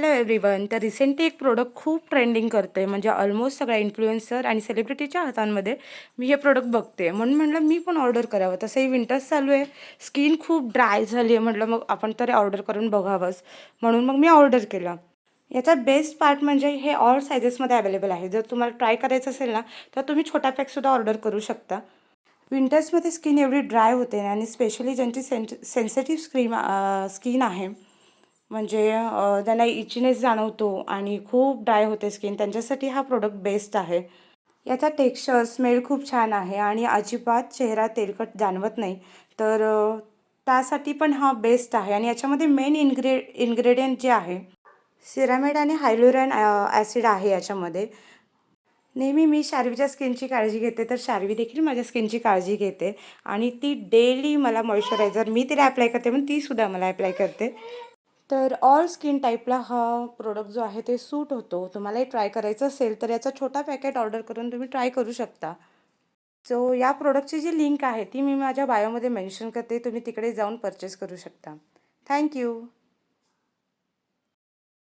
Hello everyone. तर recently एक product खूप ट्रेंडिंग करते, म्हणजे ऑलमोस्ट सगळ्या इन्फ्लुएन्सर आणि सेलिब्रिटीच्या हातांमध्ये मी हे प्रोडक्ट बघते. म्हणून म्हटलं मी पण ऑर्डर करावं. तसंही विंटर्स चालू आहे, स्किन खूप ड्राय झाली आहे, म्हटलं मग आपण तरी ऑर्डर करून बघावंच. म्हणून मग मी ऑर्डर केला. याचा बेस्ट पार्ट म्हणजे हे ऑल सायझेसमध्ये अवेलेबल आहे. जर तुम्हाला ट्राय करायचं असेल ना, तर तुम्ही छोटा पॅकसुद्धा ऑर्डर करू शकता. विंटर्समध्ये स्किन एवढी ड्राय होते ना, आणि स्पेशली ज्यांची सेन्सिटिव्ह स्किन आहे, म्हणजे त्यांना इचीनेस जाणवतो आणि खूप ड्राय होते स्किन, त्यांच्यासाठी हा प्रोडक्ट बेस्ट आहे. याचा टेक्स्चर, स्मेल खूप छान आहे आणि अजिबात चेहरा तेलकट जाणवत नाही. तर त्यासाठी पण हा बेस्ट आहे. आणि याच्यामध्ये मेन इन्ग्रेडियंट जे आहे, सिरामिड आणि हायलोरॉन ॲसिड आहे याच्यामध्ये. नेहमी मी शार्वीच्या स्किनची काळजी घेते, तर शार्वी देखील माझ्या स्किनची काळजी घेते आणि ती डेली मला मॉइश्चरायझर मी तिला अप्लाय करते, पण तीसुद्धा मला अप्लाय करते. तर ऑल स्किन टाईपला हा प्रोडक्ट जो आहे ते सूट होतो. तुम्हालाही ट्राय करायचं असेल तर याचा छोटा पॅकेट ऑर्डर करून तुम्ही ट्राय करू शकता. सो या प्रोडक्टची जी लिंक आहे ती मी माझ्या बायोमध्ये मेन्शन करते. तुम्ही तिकडे जाऊन परचेस करू शकता. थँक्यू.